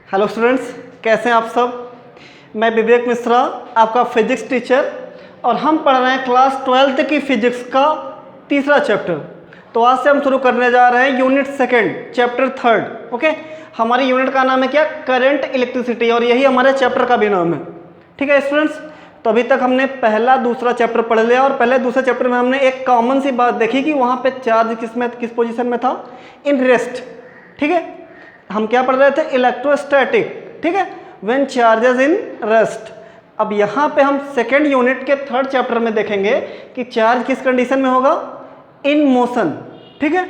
Hello students, कैसे हैं आप सब। मैं विवेक मिश्रा, आपका फिजिक्स टीचर, और हम पढ़ रहे हैं क्लास 12th की फिजिक्स का तीसरा चैप्टर। तो आज से हम शुरू करने जा रहे हैं unit second, chapter third. Okay, हमारी यूनिट का नाम है क्या? करंट इलेक्ट्रिसिटी, और यही हमारे चैप्टर का भी नाम है। ठीक है स्टूडेंट्स, तो अभी तक हमने पहला दूसरा चैप्टर पढ़ लिया, और पहले दूसरे चैप्टर में हमने एक कॉमन सी बात देखी कि वहाँ पे चार्ज किस पोजीशन में था? In rest. ठीक है, हम क्या पढ़ रहे थे? इलेक्ट्रोस्टैटिक। ठीक है, व्हेन चार्जेस इन रेस्ट। अब यहाँ पे हम सेकेंड यूनिट के थर्ड चैप्टर में देखेंगे कि चार्ज किस कंडीशन में होगा? In motion. ठीक है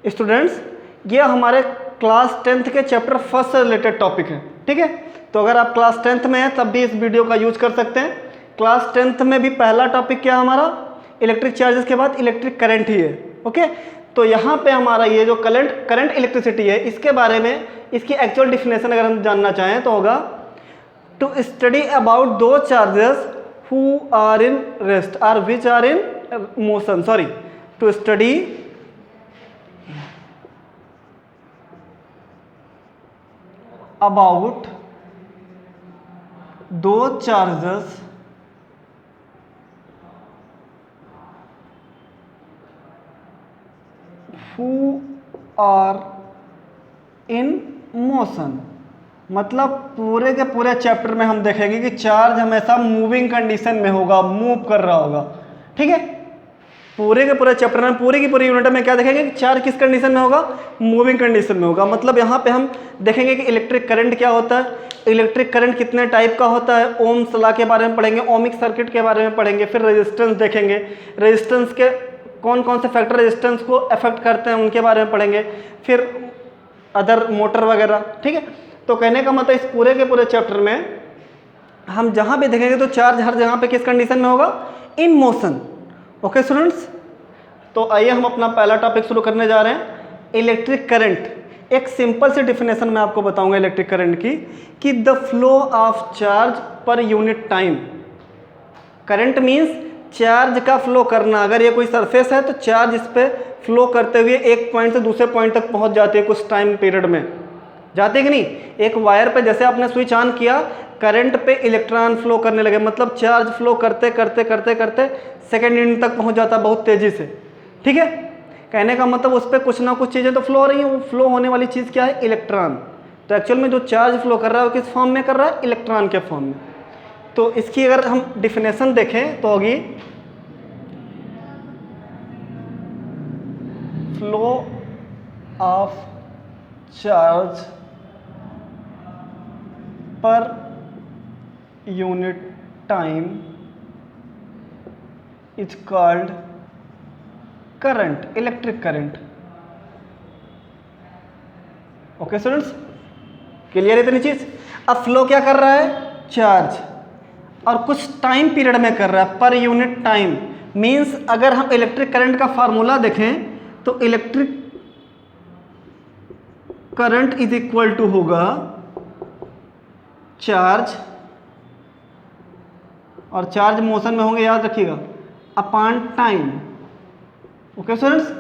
स्टूडेंट्स, ये हमारे क्लास 10th के चैप्टर फर्स्ट से रिलेटेड टॉपिक है। ठीक है, तो अगर आप क्लास 10th में हैं तब भी इस वीडियो का यूज कर सकते हैं। क्लास 10th में भी पहला टॉपिक क्या हमारा? इलेक्ट्रिक चार्जेस के बाद इलेक्ट्रिक करंट ही है। ओके, तो यहाँ पे हमारा ये जो करंट इलेक्ट्रिसिटी है, इसके बारे में इसकी एक्चुअल डिफिनेशन अगर हम जानना चाहें तो होगा to study about two charges who are in rest are which are in motion. Sorry, to study about two charges who are in motion। मतलब पूरे के पूरे चैप्टर में हम देखेंगे कि चार्ज हमेशा मूविंग कंडीशन में होगा, मूव कर रहा होगा। ठीक है, पूरे के पूरे चैप्टर में, पूरी की पूरी यूनिट में क्या देखेंगे कि चार्ज किस कंडीशन में होगा? मूविंग कंडीशन में होगा। मतलब यहाँ पे हम देखेंगे कि इलेक्ट्रिक करंट क्या होता है, इलेक्ट्रिक करंट कितने टाइप का होता है, ओम्स लॉ के बारे में पढ़ेंगे, ओमिक सर्किट के बारे में पढ़ेंगे, फिर रेजिस्टेंस देखेंगे, रेजिस्टेंस के कौन कौन से फैक्टर रेजिस्टेंस को अफेक्ट करते हैं उनके बारे में पढ़ेंगे, फिर अदर मोटर वगैरह। ठीक है, तो कहने का मतलब इस पूरे के पूरे चैप्टर में हम जहाँ भी देखेंगे तो चार्ज हर जगह पे किस कंडीशन में होगा? In motion. ओके स्टूडेंट्स, तो आइए हम अपना पहला टॉपिक शुरू करने जा रहे हैं, इलेक्ट्रिक करंट। एक सिंपल सी डिफिनेशन मैं आपको बताऊंगा इलेक्ट्रिक करंट की, कि the flow of charge per unit time. Current means charge का फ्लो करना। अगर ये कोई सरफेस है तो चार्ज इस पर फ्लो करते हुए एक पॉइंट से दूसरे पॉइंट तक पहुंच जाती है, कुछ टाइम पीरियड में जाती है कि नहीं। एक वायर पे जैसे आपने स्विच ऑन किया, करंट पे इलेक्ट्रॉन फ्लो करने लगे, मतलब चार्ज फ्लो करते करते करते करते सेकेंड यूनिट तक पहुंच जाता है बहुत तेजी से। ठीक है, कहने का मतलब उस पर कुछ ना कुछ चीज़ें तो फ्लो हो रही हैं। वो फ्लो होने वाली चीज़ क्या है? इलेक्ट्रॉन। तो एक्चुअल में जो चार्ज फ्लो कर रहा है वो किस फॉर्म में कर रहा है? इलेक्ट्रॉन के फॉर्म में। तो इसकी अगर हम डिफिनेशन देखें तो होगी flow of charge per unit time is called current, electric current. Okay students, clear है इतनी चीज? अब फ्लो क्या कर रहा है? चार्ज, और कुछ टाइम पीरियड में कर रहा है, पर यूनिट टाइम। मींस अगर हम इलेक्ट्रिक करंट का फार्मूला देखें तो electric current is equal to होगा चार्ज, और चार्ज मोशन में होंगे, याद रखिएगा, अपॉन टाइम। ओके स्टूडेंट्स,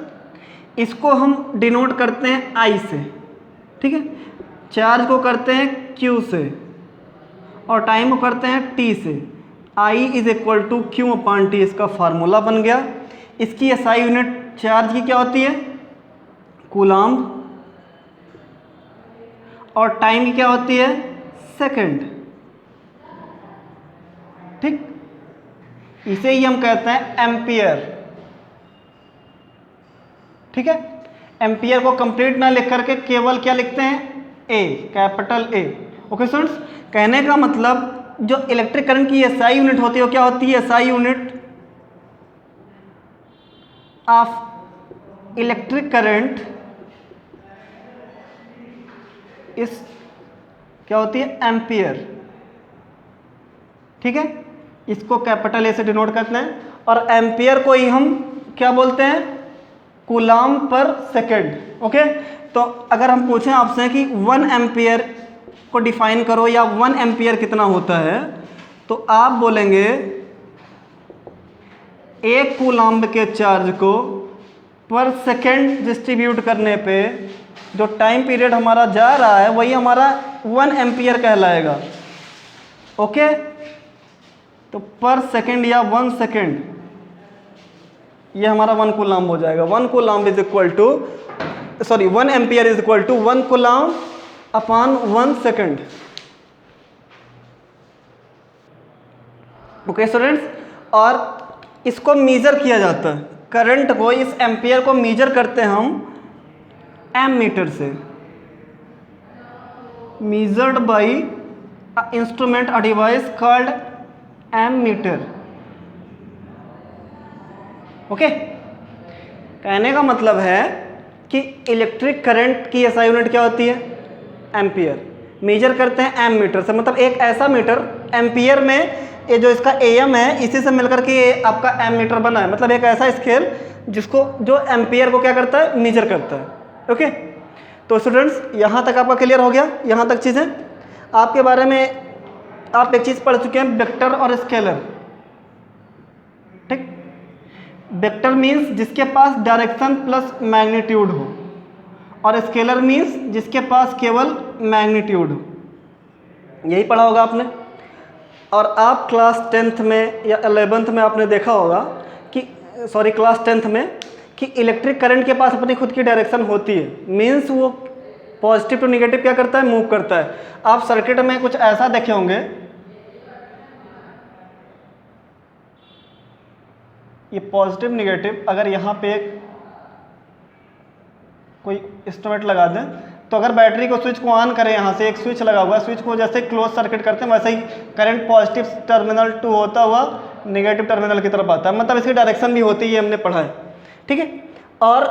इसको हम डिनोट करते हैं आई से। ठीक है, चार्ज को करते हैं क्यू से और टाइम को करते हैं टी से। I is equal to Q upon T, इसका फार्मूला बन गया। इसकी एसआई यूनिट चार्ज की क्या होती है? कूलम्ब, और टाइम की क्या होती है? सेकंड। ठीक, इसे ही हम कहते हैं एम्पियर। ठीक है, एम्पियर को कंप्लीट ना लिख करके केवल क्या लिखते हैं? ए, कैपिटल ए। ओके स्टूडेंट्स, कहने का मतलब जो इलेक्ट्रिक करंट की एसआई यूनिट होती है वो क्या होती है? SI unit of electric current इस क्या होती है? एम्पियर। ठीक है, इसको कैपिटल ए से डिनोट करते हैं, और एम्पियर को ही हम क्या बोलते हैं? कूलम्ब पर सेकेंड। ओके, तो अगर हम पूछें आपसे कि 1 एम्पियर को डिफाइन करो या 1 एम्पियर कितना होता है, तो आप बोलेंगे एक कूलम्ब के चार्ज को पर सेकेंड डिस्ट्रीब्यूट करने पे जो टाइम पीरियड हमारा जा रहा है वही हमारा 1 एम्पियर कहलाएगा। ओके, तो पर सेकेंड या 1 सेकेंड ये हमारा 1 कूलाम्ब हो जाएगा। 1 coulomb is equal to 1 ampere is equal to 1 coulomb upon 1 second. Okay students, और इसको मीजर किया जाता है, करंट को, इस एम्पियर को मीजर करते हैं हम एम मीटर से, measured by a instrument a device called ammeter। Okay, कहने का मतलब है कि इलेक्ट्रिक करंट की एसआई यूनिट क्या होती है? एम्पियर। मेजर करते हैं एम मीटर से, मतलब एक ऐसा मीटर एम्पियर में, ये जो इसका एम है इसी से मिलकर के ये आपका एम मीटर बना है, मतलब एक ऐसा स्केल जिसको, जो एम्पियर को क्या करता है? मेजर करता है। ओके, तो स्टूडेंट्स यहाँ तक आपका क्लियर हो गया, यहाँ तक चीज़ें। आपके बारे में आप एक चीज़ पढ़ चुके हैं, वेक्टर और स्केलर। ठीक, वेक्टर मीन्स जिसके पास डायरेक्शन प्लस मैग्नीट्यूड हो, और स्केलर मीन्स जिसके पास केवल मैग्नीट्यूड हो। यही पढ़ा होगा आपने। और आप क्लास 10th में या 11th में आपने देखा होगा कि, सॉरी क्लास 10th में, कि इलेक्ट्रिक करंट के पास अपनी खुद की डायरेक्शन होती है। मीन्स वो पॉजिटिव टू निगेटिव क्या करता है? मूव करता है। आप सर्किट में कुछ ऐसा देखे होंगे, ये पॉजिटिव निगेटिव, अगर यहाँ पे कोई इंस्ट्रूमेंट लगा दें, तो अगर बैटरी को स्विच को ऑन करें, यहाँ से एक स्विच लगा हुआ है, स्विच को जैसे क्लोज सर्किट करते हैं वैसे ही करंट पॉजिटिव टर्मिनल टू होता हुआ नेगेटिव टर्मिनल की तरफ आता है, मतलब इसकी डायरेक्शन भी होती है, ये हमने पढ़ा है। ठीक है, और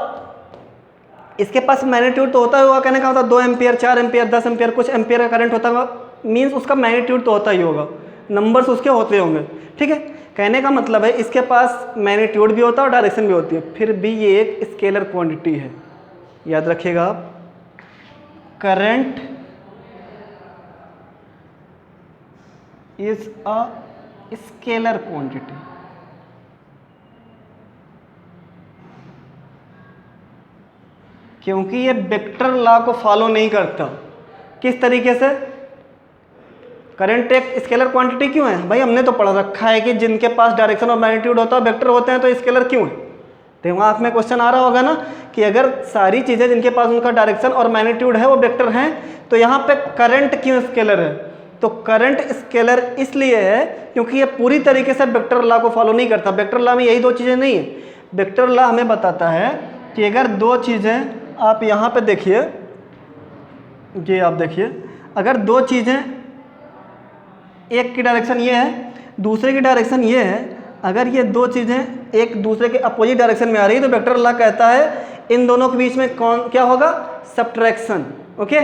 इसके पास मैग्नीट्यूड तो होता होगा, कहने का मतलब 2 एम्पियर, 4 एम्पियर, 10 एम्पियर, कुछ एम्पियर का करंट होता होगा, मीन्स उसका मैग्नीट्यूड तो होता ही होगा, नंबर्स उसके होते होंगे। ठीक है, कहने का मतलब है इसके पास मैग्नीट्यूड भी होता है और डायरेक्शन भी होती है, फिर भी ये एक स्केलर क्वांटिटी है। याद रखिएगा आप, current is a scalar quantity. क्योंकि ये वेक्टर लॉ को फॉलो नहीं करता। किस तरीके से? करंट एक स्केलर क्वांटिटी क्यों है भाई? हमने तो पढ़ रखा है कि जिनके पास डायरेक्शन और मैग्नीट्यूड होता है वेक्टर होते हैं, तो स्केलर क्यों है? तो वहाँ आप में क्वेश्चन आ रहा होगा ना कि अगर सारी चीज़ें जिनके पास उनका डायरेक्शन और मैग्नीट्यूड है वो वेक्टर हैं, तो यहाँ पे करंट क्यों स्केलर है? तो करंट स्केलर इसलिए है क्योंकि ये पूरी तरीके से वेक्टर लॉ को फॉलो नहीं करता। वेक्टर लॉ में यही दो चीज़ें नहीं है। वेक्टर लॉ हमें बताता है कि अगर दो चीज़ें, आप यहाँ पे देखिए, ये आप देखिए, अगर दो चीज़ें, एक की डायरेक्शन ये है, दूसरे की डायरेक्शन ये है, अगर ये दो चीज़ें एक दूसरे के अपोजिट डायरेक्शन में आ रही है, तो वेक्टर लॉ कहता है इन दोनों के बीच में कौन क्या होगा? सब्ट्रैक्शन। ओके,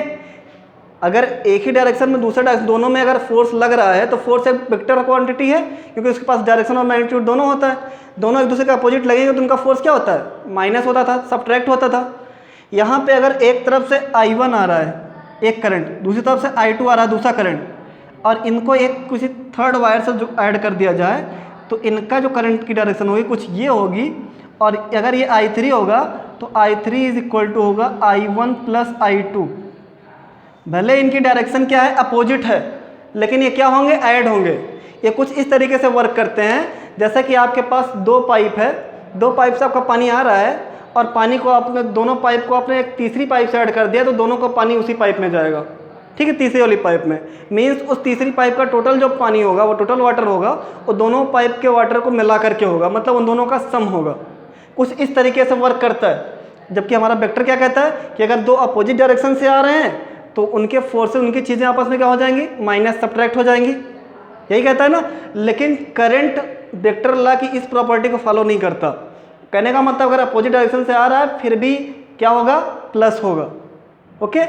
अगर एक ही डायरेक्शन में दूसरे डायरेक्शन, दोनों में अगर फोर्स लग रहा है तो फोर्स एक वेक्टर क्वांटिटी है, क्योंकि उसके पास डायरेक्शन और मैग्नीट्यूड दोनों होता है। दोनों एक दूसरे के अपोजिट लगेंगे तो उनका फोर्स क्या होता है? माइनस होता था, सब्ट्रैक्ट होता था। यहाँ पे अगर एक तरफ से I1 आ रहा है एक करंट, दूसरी तरफ से I2 आ रहा है दूसरा करंट, और इनको एक किसी थर्ड वायर से जो ऐड कर दिया जाए, तो इनका जो करंट की डायरेक्शन होगी कुछ ये होगी, और अगर ये I3 होगा तो I3 इज इक्वल टू होगा I1 प्लस I2। भले इनकी डायरेक्शन क्या है? अपोजिट है, लेकिन ये क्या होंगे? ऐड होंगे। ये कुछ इस तरीके से वर्क करते हैं जैसे कि आपके पास दो पाइप है, दो पाइप से आपका पानी आ रहा है, और पानी को आपने, दोनों पाइप को आपने एक तीसरी पाइप से ऐड कर दिया, तो दोनों का पानी उसी पाइप में जाएगा। ठीक है, तीसरी वाली पाइप में, मीन्स उस तीसरी पाइप का टोटल जो पानी होगा, वो टोटल वाटर होगा, वो दोनों पाइप के वाटर को मिला करके होगा, मतलब उन दोनों का सम होगा। कुछ इस तरीके से वर्क करता है। जबकि हमारा वेक्टर क्या कहता है कि अगर दो अपोजिट डायरेक्शन से आ रहे हैं तो उनके फोर्सेस, उनकी चीज़ें आपस में क्या हो जाएंगी? माइनस सब्ट्रैक्ट हो जाएंगी। यही कहता है ना। लेकिन करंट वेक्टर लॉ की इस प्रॉपर्टी को फॉलो नहीं करता। कहने का मतलब अगर अपोजिट डायरेक्शन से आ रहा है फिर भी क्या होगा? प्लस होगा। ओके,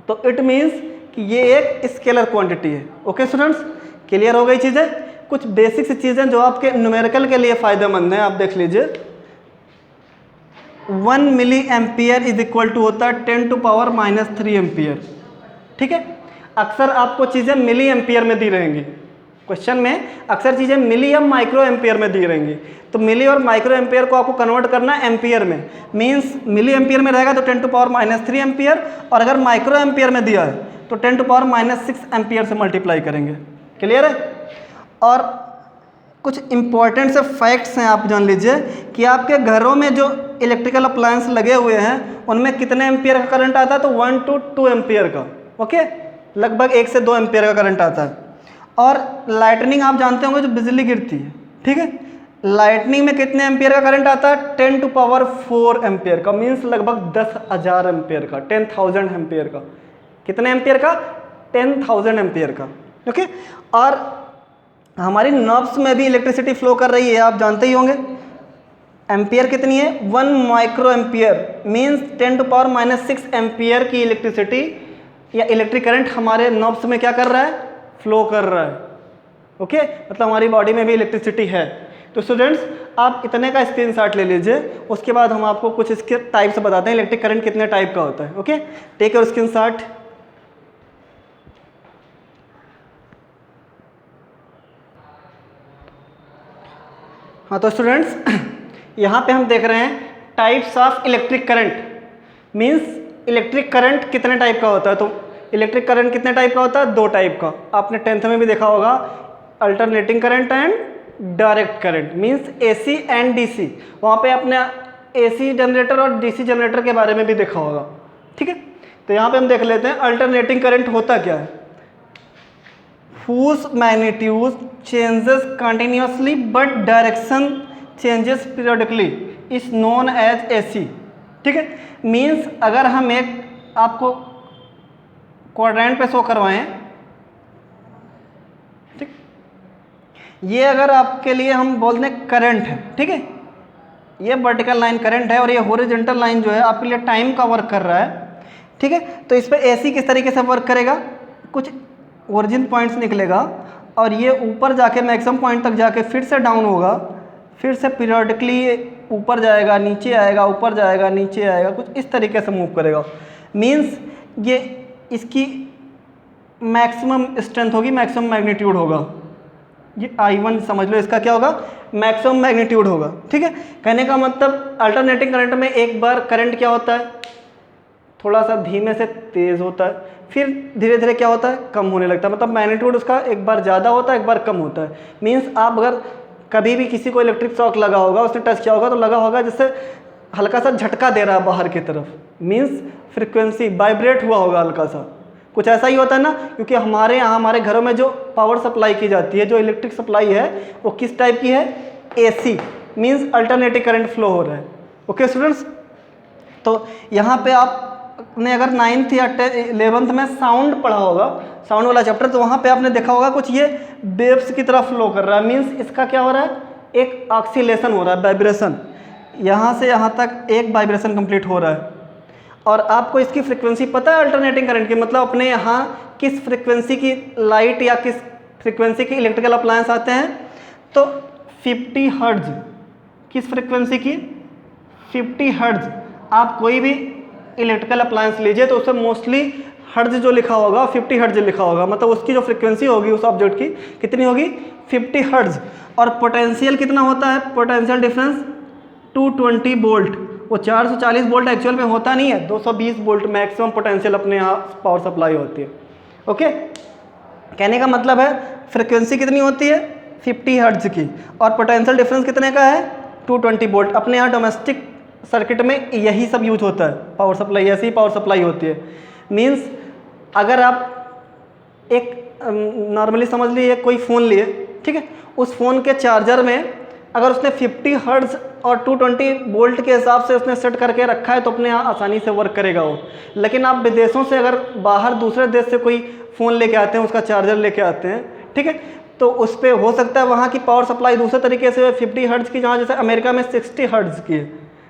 तो इट मीन्स कि ये एक स्केलर क्वांटिटी है। ओके स्टूडेंट्स, क्लियर हो गई चीज़ें? कुछ बेसिक्स चीज़ें जो आपके न्यूमेरिकल के लिए फ़ायदेमंद हैं, आप देख लीजिए। 1 milli ampere is equal to होता है 10 टू पावर -3 एम्पियर। ठीक है, अक्सर आपको चीज़ें मिली एम्पियर में दी रहेंगी। क्वेश्चन में अक्सर चीज़ें मिली या माइक्रो एम्पियर में दी रहेंगी, तो मिली और माइक्रो एम्पियर को आपको कन्वर्ट करना है एम्पियर में। मीन्स मिली एम्पियर में रहेगा तो 10 टू पावर -3 एम्पियर, और अगर माइक्रो एम्पियर में दिया है, तो 10⁻⁻6 एम्पियर से मल्टीप्लाई करेंगे। क्लियर है? और कुछ इंपॉर्टेंट से फैक्ट्स हैं, आप जान लीजिए कि आपके घरों में जो इलेक्ट्रिकल अप्लायंस लगे हुए हैं उनमें कितने एम्पियर का करंट आता है, तो 1 to 2 एम्पियर का। ओके, लगभग 1 से 2 एम्पियर का करंट आता है। और लाइटनिंग आप जानते होंगे जो बिजली गिरती है, ठीक है, लाइटनिंग में कितने एम्पियर का करंट आता है, 10⁴ एम्पियर का, मीन्स लगभग 10,000 एम्पियर का, 10,000 एम्पियर का। कितने एम्पियर का? 10,000 एम्पियर का। ओके, और हमारी नर्व्स में भी इलेक्ट्रिसिटी फ्लो कर रही है, आप जानते ही होंगे। एम्पियर कितनी है? 1 माइक्रो एम्पियर, मीन्स 10⁻⁻6 एम्पियर की इलेक्ट्रिसिटी या इलेक्ट्रिक करंट हमारे नर्व्स में क्या कर रहा है? फ्लो कर रहा है। ओके, मतलब हमारी बॉडी में भी इलेक्ट्रिसिटी है। तो स्टूडेंट्स, आप इतने का स्क्रीनशॉट ले लीजिए, उसके बाद हम आपको कुछ इसके टाइप्स बताते हैं, इलेक्ट्रिक करंट कितने टाइप का होता है। Okay, take your screenshot. हाँ, तो स्टूडेंट्स यहाँ पे हम देख रहे हैं types of electric current, means electric current कितने टाइप का होता है। तो इलेक्ट्रिक करंट कितने टाइप का होता है? 2 टाइप का। आपने 10th में भी देखा होगा, alternating current and direct current, means AC and DC। वहाँ पे आपने AC जनरेटर और DC जनरेटर के बारे में भी देखा होगा, ठीक है। तो यहाँ पे हम देख लेते हैं अल्टरनेटिंग करंट होता क्या है। whose magnitude changes continuously but direction changes periodically is known as AC, ठीक है। मीन्स अगर हम एक आपको क्वाड्रेंट पे शो करवाएं, ठीक, ये अगर आपके लिए हम बोल दें करंट है, ठीक है, ये वर्टिकल लाइन करंट है और ये हॉरिजॉन्टल लाइन जो है आपके लिए टाइम का वर्क कर रहा है, ठीक है। तो इस पर AC किस तरीके से वर्क करेगा, कुछ ओरिजिन पॉइंट्स निकलेगा और ये ऊपर जाके मैक्सिमम पॉइंट तक जाके फिर से डाउन होगा, फिर से पीरियडिकली ऊपर जाएगा, नीचे आएगा, ऊपर जाएगा, नीचे आएगा, कुछ इस तरीके से मूव करेगा। मीन्स ये इसकी मैक्सिमम स्ट्रेंथ होगी, मैक्सिमम मैग्नीट्यूड होगा। ये I1 समझ लो, इसका क्या होगा, मैक्सिमम मैग्नीट्यूड होगा, ठीक है। कहने का मतलब अल्टरनेटिंग करंट में एक बार करंट क्या होता है, थोड़ा सा धीमे से तेज़ होता है, फिर धीरे धीरे क्या होता है, कम होने लगता है। मतलब मैग्नीट्यूड उसका एक बार ज़्यादा होता है, एक बार कम होता है। मीन्स आप अगर कभी भी किसी को इलेक्ट्रिक शॉक लगा होगा, उसने टच किया होगा तो लगा होगा जैसे हल्का सा झटका दे रहा है बाहर की तरफ, मीन्स फ्रिक्वेंसी वाइब्रेट हुआ होगा हल्का सा, कुछ ऐसा ही होता है ना। क्योंकि हमारे यहाँ हमारे घरों में जो पावर सप्लाई की जाती है, जो इलेक्ट्रिक सप्लाई है, वो किस टाइप की है, AC, means alternative current flow हो रहा है। ओके स्टूडेंट्स, तो यहाँ पे आपने अगर 9th या 11th में साउंड पढ़ा होगा, साउंड वाला चैप्टर, तो वहाँ पे आपने देखा होगा कुछ ये वेव्स की तरफ फ्लो कर रहा है। मीन्स इसका क्या हो रहा है, एक ऑक्सीलेशन हो रहा है, वाइब्रेशन, यहाँ से यहाँ तक एक वाइब्रेशन कंप्लीट हो रहा है। और आपको इसकी फ्रिक्वेंसी पता है अल्टरनेटिंग करंट की, मतलब अपने यहाँ किस फ्रिक्वेंसी की लाइट या किस फ्रिक्वेंसी की इलेक्ट्रिकल अप्लायंस आते हैं, तो 50 हर्ट्ज। किस फ्रिक्वेंसी की, 50 हर्ट्ज। आप कोई भी इलेक्ट्रिकल अप्लायंस लीजिए तो उसमें मोस्टली हर्ट्ज जो लिखा होगा 50 हर्ट्ज लिखा होगा, मतलब उसकी जो फ्रिक्वेंसी होगी उस ऑब्जेक्ट की कितनी होगी, 50 हर्ट्ज। और पोटेंशियल कितना होता है, पोटेंशियल डिफरेंस 220 वोल्ट। वो 440 वोल्ट एक्चुअल में होता नहीं है, 220 वोल्ट मैक्सिमम पोटेंशियल अपने यहाँ पावर सप्लाई होती है। ओके, कहने का मतलब है फ्रिक्वेंसी कितनी होती है, 50 हर्ट्ज की, और पोटेंशियल डिफरेंस कितने का है, 220 वोल्ट। अपने यहाँ डोमेस्टिक सर्किट में यही सब यूज होता है, पावर सप्लाई, ऐसी ही पावर सप्लाई होती है। मीन्स अगर आप एक नॉर्मली समझ लीजिए कोई फ़ोन लिए, ठीक है, उस फ़ोन के चार्जर में अगर उसने 50 हर्ट्ज और 220 वोल्ट के हिसाब से उसने सेट करके रखा है तो अपने यहाँ आसानी से वर्क करेगा वो। लेकिन आप विदेशों से अगर बाहर दूसरे देश से कोई फ़ोन लेके आते हैं, उसका चार्जर लेके आते हैं, ठीक है, तो उस पर हो सकता है वहाँ की पावर सप्लाई दूसरे तरीके से 50 हर्ट्ज की, जहाँ जैसे अमेरिका में 60 हर्ट्ज की है,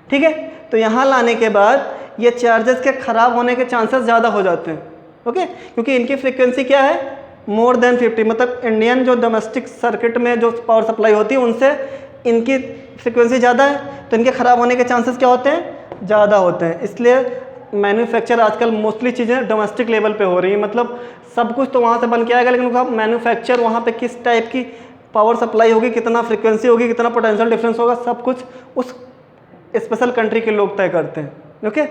ठीक है। तो यहाँ लाने के बाद ये चार्जर्स के ख़राब होने के चांसेस ज़्यादा हो जाते हैं। ओके, क्योंकि इनकी फ्रिक्वेंसी क्या है, मोर देन 50, मतलब इंडियन जो डोमेस्टिक सर्किट में जो पावर सप्लाई होती है उनसे इनकी फ्रिक्वेंसी ज़्यादा है, तो इनके ख़राब होने के चांसेस क्या होते हैं, ज़्यादा होते हैं। इसलिए मैन्युफैक्चर आजकल मोस्टली चीज़ें डोमेस्टिक लेवल पे हो रही हैं, मतलब सब कुछ तो वहाँ से बन के आएगा, लेकिन उनका मैन्युफैक्चर वहाँ पे किस टाइप की पावर सप्लाई होगी, कितना फ्रिक्वेंसी होगी, कितना पोटेंशियल डिफरेंस होगा, सब कुछ उस स्पेशल कंट्री के लोग तय करते हैं। ओके,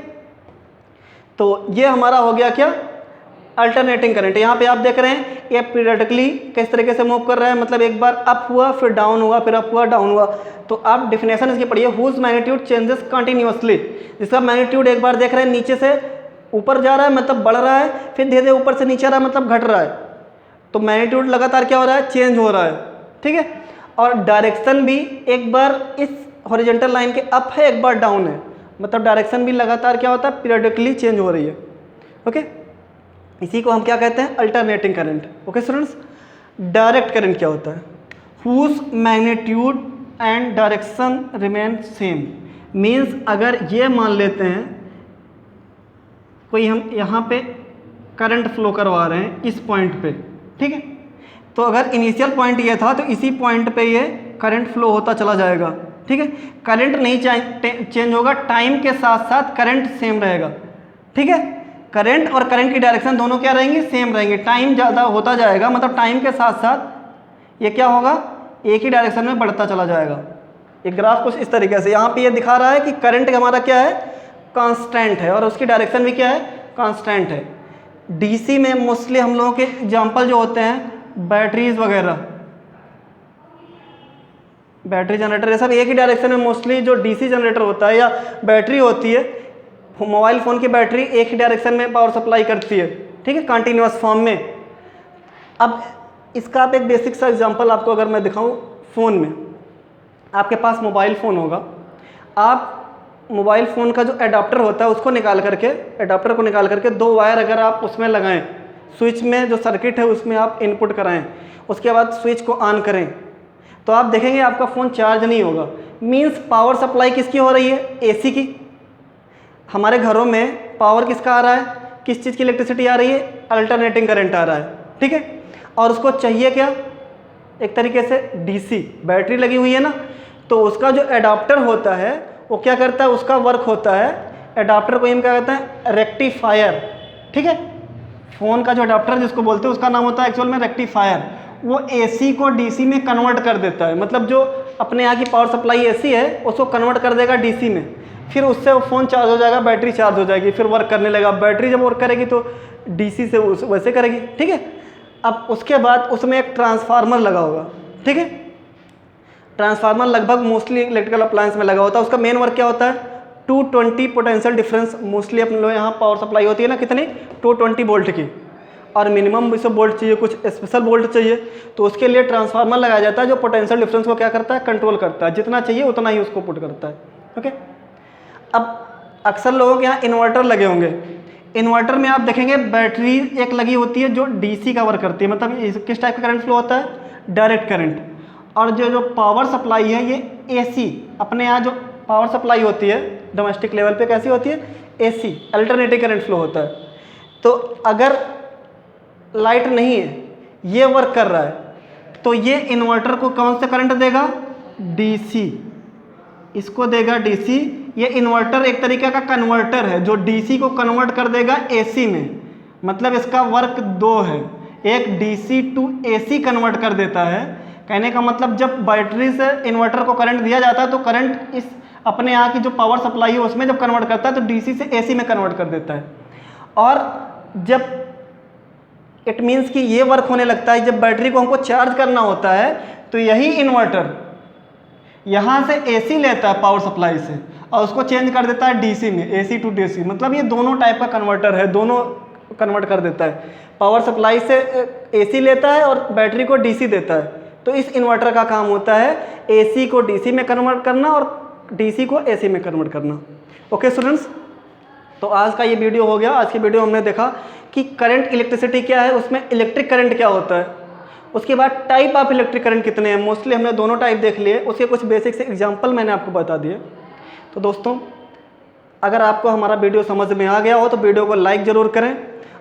तो ये हमारा हो गया क्या, अल्टरनेटिंग करंट। यहाँ पे आप देख रहे हैं ये पीरियडिकली किस तरीके से मूव कर रहा है, मतलब एक बार अप हुआ फिर डाउन हुआ फिर अप हुआ डाउन हुआ। तो आप डिफिनेशन इसकी पढ़िए, हुज मैग्नीट्यूड चेंजेस कंटिन्यूअसली, जिसका मैग्नीट्यूड एक बार देख रहे हैं नीचे से ऊपर जा रहा है मतलब बढ़ रहा है, फिर धीरे धीरे ऊपर से नीचे आ रहा है मतलब घट रहा है। तो मैग्नीट्यूड लगातार क्या हो रहा है, चेंज हो रहा है, ठीक है। और डायरेक्शन भी एक बार इस हॉरिजॉन्टल लाइन के अप है एक बार डाउन है, मतलब डायरेक्शन भी लगातार क्या होता है, पीरियडिकली चेंज हो रही है। ओके, इसी को हम क्या कहते हैं, alternating current. Okay students, direct current क्या होता है, whose magnitude and direction remain same, means अगर ये मान लेते हैं कोई हम यहाँ पे करंट फ्लो करवा रहे हैं इस पॉइंट पे, ठीक है, तो अगर इनिशियल पॉइंट ये था तो इसी पॉइंट पे ये करंट फ्लो होता चला जाएगा, ठीक है। करंट नहीं चेंज होगा, टाइम के साथ साथ करंट सेम रहेगा, ठीक है। करंट और करंट की डायरेक्शन दोनों क्या रहेंगी, सेम रहेंगे। टाइम ज़्यादा होता जाएगा, मतलब टाइम के साथ साथ ये क्या होगा, एक ही डायरेक्शन में बढ़ता चला जाएगा। एक ग्राफ कुछ इस तरीके से, यहाँ पे ये दिखा रहा है कि करंट हमारा क्या है, कांस्टेंट है, और उसकी डायरेक्शन भी क्या है, कांस्टेंट है। डीसी में मोस्टली हम लोगों के एग्जाम्पल जो होते हैं बैटरीज वगैरह, बैटरी जनरेटर, ये सब एक ही डायरेक्शन में मोस्टली जो डीसी जनरेटर होता है या बैटरी होती है, मोबाइल फ़ोन की बैटरी एक ही डायरेक्शन में पावर सप्लाई करती है, ठीक है, कंटिन्यूअस फॉर्म में। अब इसका आप एक बेसिक सा एग्जांपल आपको अगर मैं दिखाऊं, फ़ोन में आपके पास मोबाइल फ़ोन होगा, आप मोबाइल फ़ोन का जो एडाप्टर होता है उसको निकाल करके, एडाप्टर को निकाल करके 2 वायर अगर आप उसमें लगाएं, स्विच में जो सर्किट है उसमें आप इनपुट कराएं, उसके बाद स्विच को ऑन करें, तो आप देखेंगे आपका फ़ोन चार्ज नहीं होगा। मीन्स पावर सप्लाई किसकी हो रही है, एसी की। हमारे घरों में पावर किसका आ रहा है, किस चीज़ की इलेक्ट्रिसिटी आ रही है, अल्टरनेटिंग करंट आ रहा है, ठीक है। और उसको चाहिए क्या, एक तरीके से डीसी, बैटरी लगी हुई है ना, तो उसका जो एडाप्टर होता है वो क्या करता है, उसका वर्क होता है, एडाप्टर को हम क्या कहते हैं, रेक्टिफायर, ठीक है। फ़ोन का जो एडाप्टर जिसको बोलते हैं उसका नाम होता है एक्चुअल में रेक्टिफायर। वो एसी को डीसी में कन्वर्ट कर देता है, मतलब जो अपने यहाँ की पावर सप्लाई एसी है उसको कन्वर्ट कर देगा डीसी में, फिर उससे वो फ़ोन चार्ज हो जाएगा, बैटरी चार्ज हो जाएगी, फिर वर्क करने लगेगा। बैटरी जब वर्क करेगी तो डीसी से वैसे करेगी, ठीक है। अब उसके बाद उसमें एक ट्रांसफार्मर लगा होगा, ठीक है। ट्रांसफार्मर लगभग मोस्टली इलेक्ट्रिकल अप्लायंस में लगा होता है। उसका मेन वर्क क्या होता है, 220 पोटेंशियल डिफरेंस, मोस्टली अपने लोग यहाँ पावर सप्लाई होती है ना कितनी, 220 वोल्ट की, और मिनिमम 200 वोल्ट चाहिए, कुछ स्पेशल वोल्ट चाहिए, तो उसके लिए ट्रांसफार्मर लगाया जाता है जो पोटेंशियल डिफरेंस को क्या करता है, कंट्रोल करता है, जितना चाहिए उतना ही उसको पुट करता है। ओके, अब अक्सर लोगों के यहाँ इन्वर्टर लगे होंगे। इन्वर्टर में आप देखेंगे बैटरी एक लगी होती है जो डीसी का वर्क करती है, मतलब किस टाइप का करंट फ्लो होता है, डायरेक्ट करंट। और जो पावर सप्लाई है ये एसी, अपने यहाँ जो पावर सप्लाई होती है डोमेस्टिक लेवल पे कैसी होती है, एसी, अल्टरनेटिव करंट फ्लो होता है। तो अगर लाइट नहीं है, ये वर्क कर रहा है, तो ये इन्वर्टर को कौन सा करंट देगा, डीसी, इसको देगा डीसी। ये इन्वर्टर एक तरीके का कन्वर्टर है जो डीसी को कन्वर्ट कर देगा एसी में, मतलब इसका वर्क दो है, एक डीसी टू एसी कन्वर्ट कर देता है। कहने का मतलब जब बैटरी से इन्वर्टर को करंट दिया जाता है तो करंट इस अपने यहाँ की जो पावर सप्लाई है उसमें जब कन्वर्ट करता है तो डीसी से एसी में कन्वर्ट कर देता है। और जब इट मीन्स कि ये वर्क होने लगता है, जब बैटरी को हमको चार्ज करना होता है तो यही इन्वर्टर यहाँ से एसी लेता है पावर सप्लाई से और उसको चेंज कर देता है डीसी में, एसी टू डीसी। मतलब ये दोनों टाइप का कन्वर्टर है, दोनों कन्वर्ट कर देता है, पावर सप्लाई से एसी लेता है और बैटरी को डीसी देता है। तो इस इन्वर्टर का काम होता है एसी को डीसी में कन्वर्ट करना और डीसी को एसी में कन्वर्ट करना। ओके स्टूडेंट्स, तो आज का ये वीडियो हो गया। आज की वीडियो हमने देखा कि करंट इलेक्ट्रिसिटी क्या है, उसमें इलेक्ट्रिक करंट क्या होता है, उसके बाद टाइप ऑफ इलेक्ट्रिक करंट कितने हैं, मोस्टली हमने दोनों टाइप देख लिए, उसके कुछ बेसिक से एग्जांपल मैंने आपको बता दिए। तो दोस्तों, अगर आपको हमारा वीडियो समझ में आ गया हो तो वीडियो को लाइक ज़रूर करें,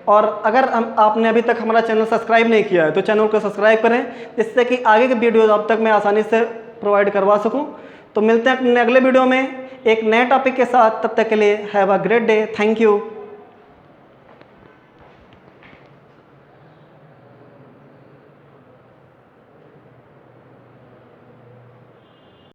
और अगर आपने अभी तक हमारा चैनल सब्सक्राइब नहीं किया है तो चैनल को सब्सक्राइब करें, जिससे कि आगे के वीडियो अब तक मैं आसानी से प्रोवाइड करवा सकूँ। तो मिलते हैं अपने अगले वीडियो में एक नए टॉपिक के साथ, तब तक के लिए have a great day, thank you.